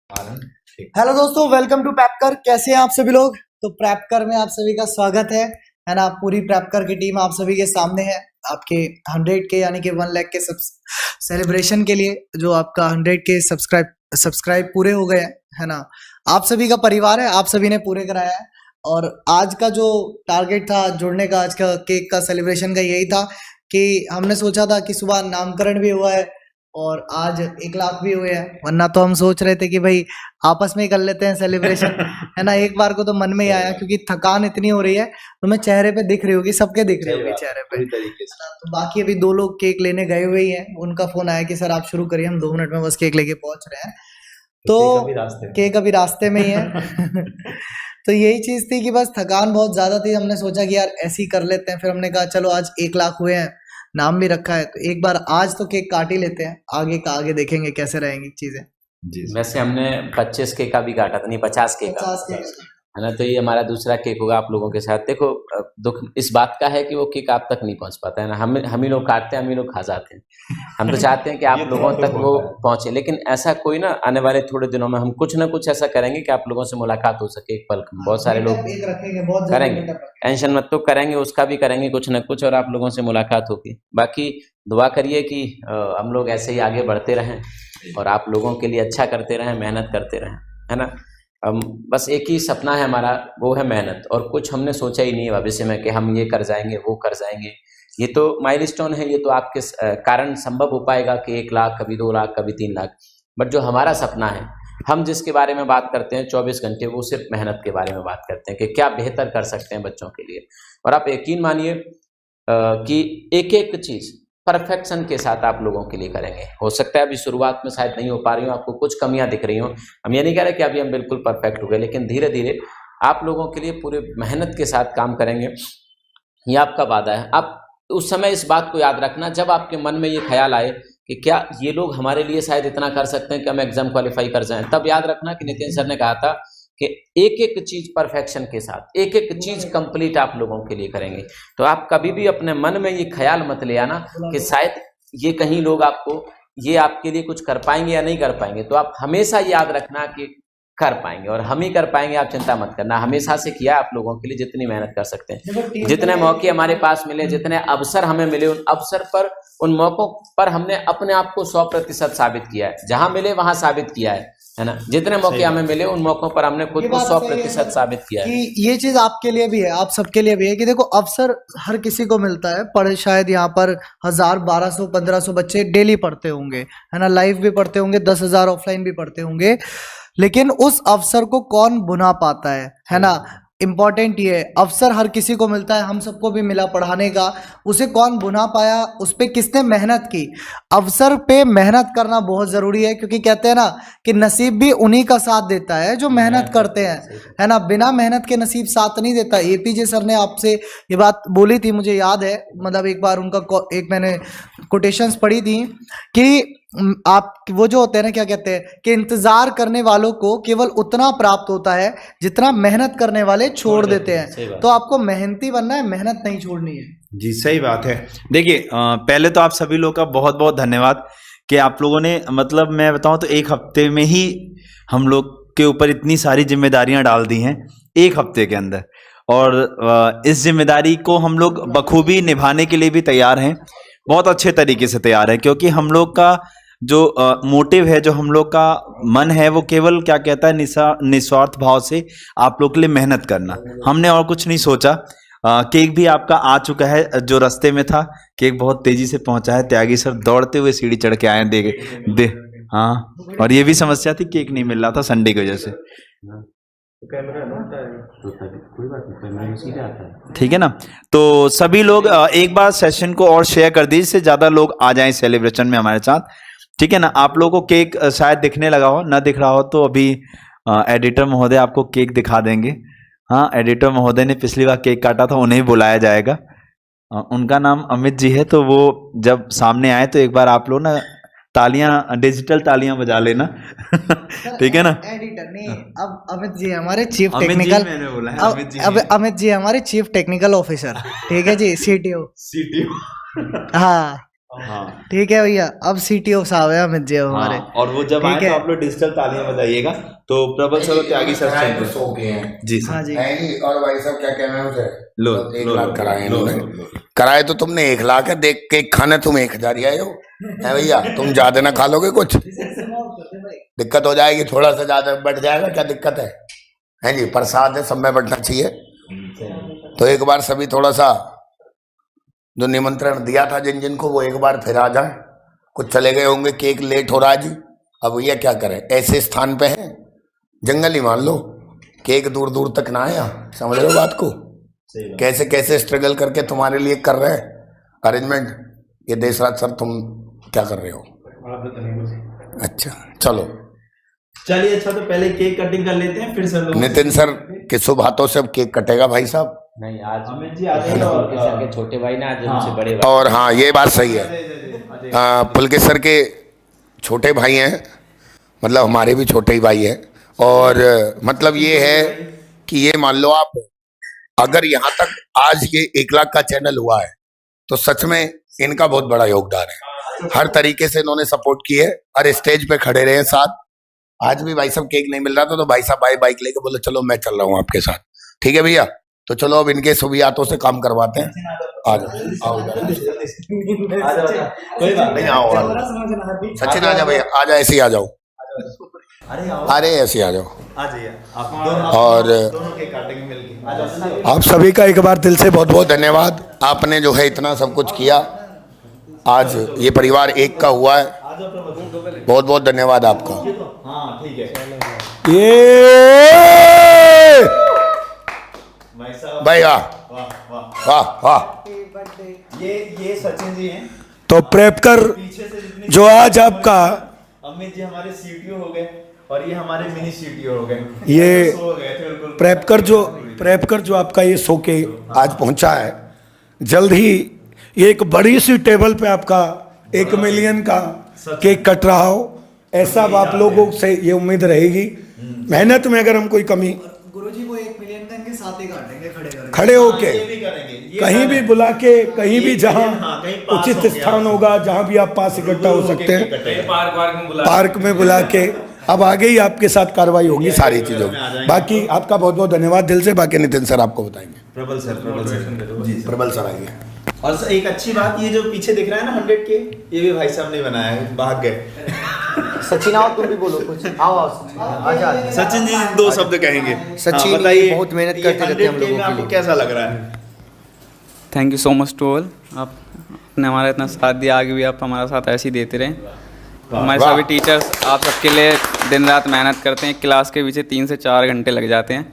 Hello दोस्तों, welcome to पैपकर। कैसे हैं आप सभी लोग? तो पैपकर में आप सभी का स्वागत है ना। पूरी पैपकर की टीम आप सभी के सामने है आपके 100 के यानी कि 1 लाख के सेलिब्रेशन के लिए, जो आपका 100 के सब्सक्राइब पूरे हो गए हैं, है ना। आप सभी का परिवार है, आप सभी ने पूरे कराया है। और आज का जो टारगेट था जुड़ने का, आज का केक का सेलिब्रेशन का, यही था कि हमने सोचा था कि सुबह नामकरण भी हुआ है और आज 1 लाख भी हुए हैं। वरना तो हम सोच रहे थे कि भाई आपस में ही कर लेते हैं सेलिब्रेशन, है ना। एक बार को तो मन में ही आया, क्योंकि थकान इतनी हो रही है, तो मैं चेहरे पे दिख रही होगी, सबके दिख रही होगी चेहरे पे। तो बाकी अभी 2 लोग केक लेने गए हुए ही हैं, उनका फोन आया कि सर आप शुरू करिए, हम 2 मिनट में बस केक लेके पहुंच रहे हैं। तो केक अभी रास्ते में ही है। तो यही चीज थी कि बस थकान बहुत ज्यादा थी, हमने सोचा कि यार ऐसे ही कर लेते हैं। फिर हमने कहा चलो आज 1 लाख हुए हैं, नाम भी रखा है, तो एक बार आज तो केक काट ही लेते हैं, आगे का आगे देखेंगे कैसे रहेंगी चीजें। जी, वैसे हमने 25 के का भी काटा था, नहीं 50 के का, है ना। तो ये हमारा दूसरा केक होगा आप लोगों के साथ। देखो, दुख इस बात का है कि वो केक आप तक नहीं पहुंच पाता है ना। हम ही लोग काटते हैं, हम ही लोग खा जाते हैं। हम तो चाहते हैं कि आप लोगों तक वो पहुंचे, लेकिन ऐसा कोई ना, आने वाले थोड़े दिनों में हम कुछ ना कुछ ऐसा करेंगे कि आप लोगों से मुलाकात हो सके एक पल में। बहुत सारे लोग करेंगे, टेंशन मत, तो करेंगे, उसका भी करेंगे कुछ ना कुछ, और आप लोगों से मुलाकात होगी। बाकी दुआ करिए कि हम लोग ऐसे ही आगे बढ़ते रहें और आप लोगों के लिए अच्छा करते रहें, मेहनत करते रहें, है ना। हम बस एक ही सपना है हमारा, वो है मेहनत, और कुछ हमने सोचा ही नहीं है भविष्य में कि हम ये कर जाएंगे, वो कर जाएंगे। ये तो माइलस्टोन है, ये तो आपके कारण संभव हो पाएगा कि 1 लाख, कभी 2 लाख, कभी 3 लाख। बट जो हमारा सपना है, हम जिसके बारे में बात करते हैं 24 घंटे, वो सिर्फ मेहनत के बारे में बात करते हैं कि क्या बेहतर कर सकते हैं बच्चों के लिए। और आप यकीन मानिए कि एक एक चीज़ परफेक्शन के साथ आप लोगों के लिए करेंगे। हो सकता है अभी शुरुआत में शायद नहीं हो पा रही हो, आपको कुछ कमियां दिख रही हो। हम ये नहीं कह रहे कि अभी हम बिल्कुल परफेक्ट हो गए, लेकिन धीरे धीरे आप लोगों के लिए पूरे मेहनत के साथ काम करेंगे, ये आपका वादा है। आप उस समय इस बात को याद रखना, जब आपके मन में ये ख्याल आए कि क्या ये लोग हमारे लिए शायद इतना कर सकते हैं कि हम एग्जाम क्वालिफाई कर जाएं, तब याद रखना कि नितिन सर ने कहा था कि एक एक चीज परफेक्शन के साथ, एक एक चीज कंप्लीट आप लोगों के लिए करेंगे। तो आप कभी भी अपने मन में ये ख्याल मत ले आना कि शायद ये कहीं लोग आपको ये आपके लिए कुछ कर पाएंगे या नहीं कर पाएंगे। तो आप हमेशा याद रखना कि कर पाएंगे, और हम ही कर पाएंगे, आप चिंता मत करना। हमेशा से किया आप लोगों के लिए जितनी मेहनत कर सकते हैं, जितने मौके हमारे पास मिले, जितने अवसर हमें मिले, उन अवसर पर, उन मौकों पर हमने अपने आप को 100% साबित किया है। जहां मिले वहां साबित किया है ना। जितने मौके हमें मिले उन मौकों पर हमने खुद को 100% साबित किया है कि ये चीज आपके लिए भी है, आप सबके लिए भी है कि देखो अवसर हर किसी को मिलता है। पढ़े शायद यहाँ पर 1000, 1200, 1500 बच्चे डेली पढ़ते होंगे, है ना, लाइव भी पढ़ते होंगे, 10,000 ऑफलाइन भी पढ़ते होंगे, लेकिन उस अवसर को कौन बुना पाता है ना। इंपॉर्टेंट ये अवसर हर किसी को मिलता है, हम सबको भी मिला पढ़ाने का, उसे कौन बुना पाया, उस पे किसने मेहनत की। अवसर पे मेहनत करना बहुत जरूरी है, क्योंकि कहते हैं ना कि नसीब भी उन्हीं का साथ देता है जो मेहनत करते हैं, है ना। बिना मेहनत के नसीब साथ नहीं देता। एपीजे सर ने आपसे ये बात बोली थी, मुझे याद है, मतलब एक बार उनका एक मैंने कोटेशंस पढ़ी थी कि आप वो जो होते हैं ना, क्या कहते हैं कि इंतजार करने वालों को केवल उतना प्राप्त होता है जितना मेहनत करने वाले छोड़ देते हैं। तो आपको मेहनती बनना है, मेहनत नहीं छोड़नी है। जी, सही बात है। देखिए, पहले तो आप सभी लोग का बहुत बहुत धन्यवाद कि आप लोगों ने, मतलब मैं बताऊं तो 1 हफ्ते में ही हम लोग के ऊपर इतनी सारी जिम्मेदारियां डाल दी हैं 1 हफ्ते के अंदर, और इस जिम्मेदारी को हम लोग बखूबी निभाने के लिए भी तैयार हैं, बहुत अच्छे तरीके से तैयार हैं। क्योंकि हम लोग का जो मोटिव है, जो हम लोग का मन है, वो केवल क्या कहता है, निस्वार्थ भाव से आप लोग के लिए मेहनत करना। हमने और कुछ नहीं सोचा। केक भी आपका आ चुका है, जो रास्ते में था केक बहुत तेजी से पहुंचा है। त्यागी सर दौड़ते हुए सीढ़ी चढ़ के आए, दे हाँ। और ये भी समस्या थी, केक नहीं मिल रहा था संडे की वजह से। ठीक है ना। तो सभी लोग एक बार सेशन को और शेयर कर दीजिए, जिससे ज्यादा लोग आ जाएं सेलिब्रेशन में हमारे साथ। ठीक है ना। आप लोगों को केक शायद दिखने लगा हो, ना दिख रहा हो तो अभी एडिटर महोदय आपको केक दिखा देंगे। हाँ, एडिटर महोदय ने पिछली बार केक काटा था, उन्हें बुलाया जाएगा। उनका नाम अमित जी है, तो वो जब सामने आए तो एक बार आप लोग ना तालियां, डिजिटल तालियां बजा लेना। ठीक है ना। एडिटर नहीं, अब अमित जी हमारे चीफ टेक्निकल, मैंने बोला है अमित जी हमारे चीफ टेक्निकल ऑफिसर। ठीक है जी, सीटीओ। हाँ, हाँ ठीक है भैया, अब CTO साहब है अमित जी हमारे। हाँ, और वो जब आए ठीक तो है। आप लोग डिजिटल तालियां बजाइएगा। तो प्रबल सर और त्यागी सर कराए चल तो 100 के हैं। जी सर। हाँ जी। है ही। और भाई साहब क्या कहना है उसे? लो 1 लो, लाख कराए लो, इन्होंने। लो, लो। कराए तो तुमने 1 लाख है, देख के खाने तुम 1000 ही आए हो। है भैया, तुम ज्यादा ना खा लोगे, कुछ दिक्कत हो जाएगी, थोड़ा सा ज्यादा बढ़ जाएगा, क्या दिक्कत है जी? प्रसाद है, सब में बढ़ना चाहिए। तो एक बार सभी थोड़ा सा जो निमंत्रण दिया था जिन जिन को, वो एक बार फिर आ जाए। कुछ चले गए होंगे, केक लेट हो रहा है जी। अब भैया क्या करें, ऐसे स्थान पे है, जंगल ही मान लो, केक दूर दूर तक ना आया। समझ रहे हो बात को? कैसे कैसे स्ट्रगल करके तुम्हारे लिए कर रहे हैं अरेंजमेंट। ये देशराज सर, तुम क्या कर रहे हो? अच्छा चलो, चलिए अच्छा, तो पहले केक कटिंग कर लेते हैं, फिर सर लोग। नितिन सर के शुभ हाथों से अब केक कटेगा भाई साहब। नहीं, आज अमित जी आ जाइए। और पुलकेश सर के छोटे भाई ना, आज उनसे बड़े भाई। और हाँ, ये बात सही है, पुलकेश सर के छोटे भाई हैं, मतलब हमारे भी छोटे ही भाई हैं। और मतलब ये है कि ये मान लो आप, अगर यहाँ तक आज ये 1 लाख का चैनल हुआ है तो सच में इनका बहुत बड़ा योगदान है। हर तरीके से इन्होंने सपोर्ट की है, हर स्टेज पे खड़े रहे साथ। आज भी भाई साहब केक नहीं मिल रहा था तो भाई साहब भाई बाइक लेके बोले चलो मैं चल रहा हूँ आपके साथ। ठीक है भैया, तो चलो अब इनके सुबियातों से काम करवाते हैं। आ जाओ, आओ इधर। कोई बात नहीं, आओ सचिन, आ जाओ भैया, आ जाओ, ऐसे ही आ जाओ। अरे ऐसे आ जाओ। आ जाइए आप। और दोनों केक काटेंगे मिलके। आ जाओ। आप सभी का एक बार दिल से बहुत बहुत धन्यवाद। आपने जो है इतना सब कुछ किया, आज ये परिवार एक का हुआ है। बहुत बहुत धन्यवाद आपका। हाँ ठीक है ये भाई साहब। भाई वाह वाह वाह। वाह वाह। ये सचिन जी हैं। तो प्रेप कर पीछे से जितने जो आज आपका अमित जी हमारे सीटीओ हो गए, और ये हमारे मिनी सीटीओ हो गए। ये सो गए थे बिल्कुल। प्रेप कर जो आपका ये शो के आज पहुंचा है, जल्द ही ये एक बड़ी सी टेबल पे आपका 1 मिलियन का केक कट रहा हो, ऐसा अब आप लोगों से ये उम्मीद रहेगी। मेहनत में अगर हम कोई कमी, गुरुजी वो 1 मिलियन का इनके साथ ही काटेंगे खड़े खड़े होके ये भी करेंगे, ये कहीं भी बुला के, कहीं भी जहां कहीं पास उचित हो गया। स्थान होगा, जहां भी आप पास इकट्ठा हो सकते हैं, पार्क में बुला के अब आगे ही आपके साथ कार्रवाई होगी सारी चीजों की। बाकी आपका बहुत बहुत धन्यवाद दिल से। बाकी नितिन सर आपको बताएंगे। प्रबल सर जी। प्रबल सर आइए। और सर एक अच्छी बात, ये जो पीछे दिख रहा है ना 100 के, ये भी भाई साहब ने बनाया है, भाग गए। सचिन आओ, तुम भी बोलो कुछ। आओ आओ सचिन, आजा। सचिन जी 2 शब्द कहेंगे। सचिन, हाँ, बताइए, बहुत मेहनत करते रहते हैं हम 100K लोगों में के आपको लिए। कैसा लग रहा है? Thank you so much to all. आपने हमारा इतना साथ दिया, आगे भी आप हमारा साथ ऐसे ही देते रहें। हमारे वाह। सभी टीचर्स आप सबके लिए दिन रात मेहनत करते हैं, क्लास के पीछे 3 से 4 घंटे लग जाते हैं,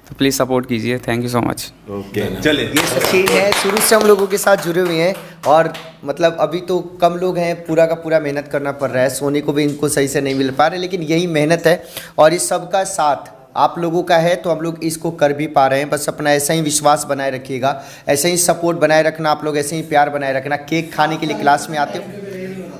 तो प्लीज़ सपोर्ट कीजिए। Thank you so much. Okay चलिए। ये सचिन है, शुरू से हम लोगों के साथ जुड़े हुए हैं, और मतलब अभी तो कम लोग हैं, पूरा का पूरा मेहनत करना पड़ रहा है, सोने को भी इनको सही से नहीं मिल पा रहे, लेकिन यही मेहनत है और इस सब का साथ आप लोगों का है, तो हम लोग इसको कर भी पा रहे हैं। बस अपना ऐसा ही विश्वास बनाए रखिएगा, ऐसे ही सपोर्ट बनाए रखना, आप लोग ऐसे ही प्यार बनाए रखना। केक खाने के लिए क्लास में आते हो,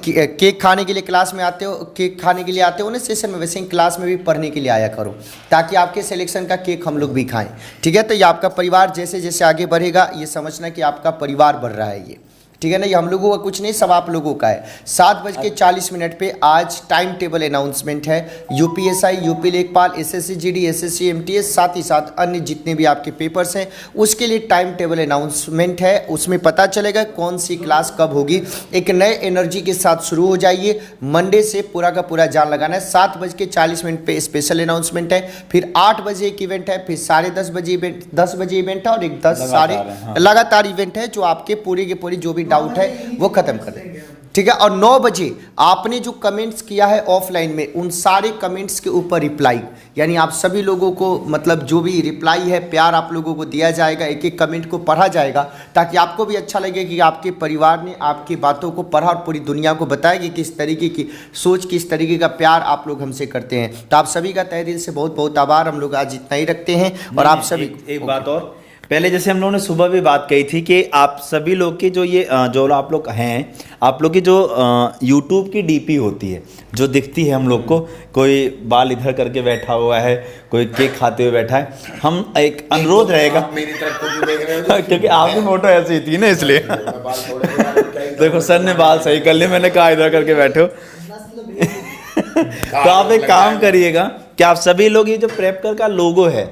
केक खाने के लिए क्लास में आते हो, केक खाने के लिए आते हो ना सेशन में, वैसे ही क्लास में भी पढ़ने के लिए आया करो, ताकि आपके सिलेक्शन का केक हम लोग भी खाएं। ठीक है, तो ये आपका परिवार जैसे जैसे आगे बढ़ेगा, ये समझना कि आपका परिवार बढ़ रहा है ये। ठीक है ना, ये हम लोगों का कुछ नहीं, सब आप लोगों का है। 7:40 पे आज टाइम टेबल अनाउंसमेंट है। यूपीएसआई, यूपी लेखपाल, एसएससी जीडी, एसएससी एमटीएस, साथ ही साथ अन्य जितने भी आपके पेपर्स हैं, उसके लिए टाइम टेबल अनाउंसमेंट है। उसमें पता चलेगा कौन सी क्लास कब होगी। एक नए एनर्जी के साथ शुरू हो जाइए, मंडे से पूरा का पूरा जान लगाना है। 7:40 पे स्पेशल अनाउंसमेंट है, फिर 8 बजे एक इवेंट है, फिर 10:30 बजे इवेंट, 10 बजे इवेंट है, और एक 10 साढ़े लगातार इवेंट है, जो आपके पूरी के पूरी जो भी डाउट है वो खत्म कर देंगे। ठीक है, और 9 बजे आपने जो कमेंट्स किया है ऑफलाइन में, उन सारे कमेंट्स के ऊपर रिप्लाई, यानी आप सभी लोगों को मतलब जो भी रिप्लाई है, प्यार आप लोगों को दिया जाएगा, एक एक कमेंट को पढ़ा जाएगा, ताकि आपको भी अच्छा लगे कि आपके परिवार ने आपकी बातों को पढ़ा और पूरी दुनिया को बताया कि किस तरीके की सोच, किस तरीके का प्यार आप लोग हमसे करते हैं। तो आप सभी का तहे दिल से बहुत बहुत आभार। हम लोग आज इतना ही रखते हैं, और आप सभी एक बात और, पहले जैसे हम लोगों ने सुबह भी बात कही थी कि आप सभी लोग की जो ये जो आप लोग हैं, आप लोग की जो यूट्यूब की डीपी होती है, जो दिखती है हम लोग को, कोई बाल इधर करके बैठा हुआ है, कोई केक खाते हुए बैठा है, हम एक अनुरोध रहेगा मेरी तरफ को भी देख रहे हो क्योंकि आपकी फोटो ऐसी थी ना, इसलिए देखो सर ने बाल सही कर ली, मैंने कहा इधर करके बैठो। तो आप एक काम करिएगा कि आप सभी लोग ये जो प्रेपकर का लोगो है,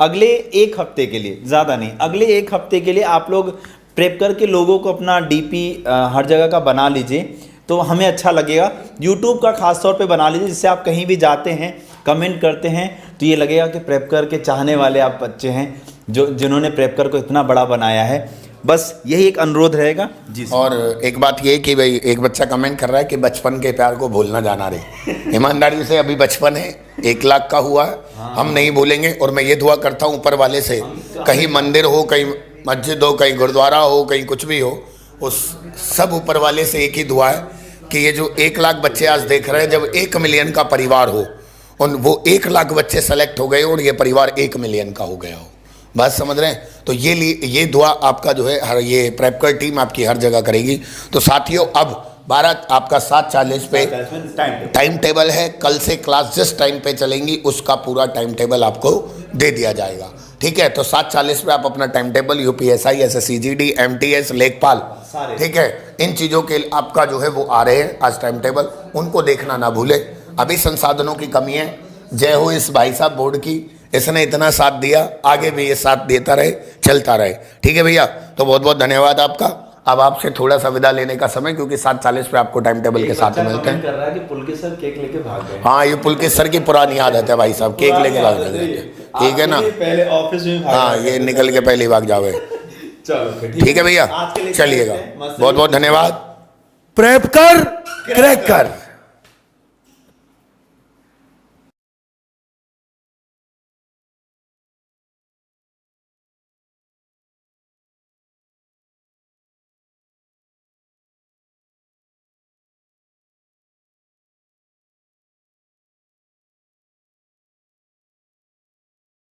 अगले एक हफ्ते के लिए, ज़्यादा नहीं, अगले एक हफ्ते के लिए आप लोग प्रेपकर के लोगों को अपना डीपी हर जगह का बना लीजिए, तो हमें अच्छा लगेगा। यूट्यूब का खास तौर पे बना लीजिए, जिससे आप कहीं भी जाते हैं, कमेंट करते हैं, तो ये लगेगा कि प्रेपकर के चाहने वाले आप बच्चे हैं, जिन्होंने प्रेपकर को इतना बड़ा बनाया है। बस यही एक अनुरोध रहेगा जी। और एक बात ये कि भाई एक बच्चा कमेंट कर रहा है कि बचपन के प्यार को भूलना जाना रे। ईमानदारी से अभी बचपन है, 1 लाख का हुआ है, हम नहीं भूलेंगे। और मैं ये दुआ करता हूँ ऊपर वाले से, कहीं मंदिर हो, कहीं मस्जिद हो, कहीं गुरुद्वारा हो, कहीं कुछ भी हो, उस सब ऊपर वाले से एक ही दुआ है कि ये जो 1 लाख बच्चे आज देख रहे हैं, जब 1 मिलियन का परिवार हो और वो 1 लाख बच्चे सेलेक्ट हो गए और ये परिवार 1 मिलियन का हो गया हो, बात समझ रहे हैं? तो ये दुआ आपका जो है हर ये प्रेपकर टीम आपकी हर जगह करेगी। तो साथियों, अब 12 आपका 7:40 पे टाइम टेबल है। कल से क्लास जिस टाइम पे चलेंगी उसका पूरा टाइम टेबल आपको दे दिया जाएगा, ठीक है? तो 7:40 पे आप अपना time table UPSI, SSCGD, MTS, लेखपाल, ठीक है, इन चीज़ों के आपका जो है वो आ रहे हैं आज टाइम टेबल, उनको देखना ना भूले। अभी संसाधनों की कमी है। जय हो इस भाई साहब बोर्ड की, इसने इतना साथ दिया, आगे भी ये साथ देता रहे, चलता रहे, ठीक है भैया? तो बहुत बहुत धन्यवाद आपका। अब आपसे थोड़ा सा विदा लेने का समय, क्योंकि 7:40 पे आपको टाइम टेबल के साथ मिलते हैं। कर रहा है कि पुलकित सर केक लेके भाग गए। हाँ, ये पुलकित सर की पुरानी आदत है भाई साहब, केक लेके भाग गए, ठीक है ना? पहले ऑफिस में हाँ, ये निकल के पहले भाग जावे। चलो ठीक है भैया, चलिएगा, बहुत बहुत धन्यवाद। प्रेपकर क्रैकर।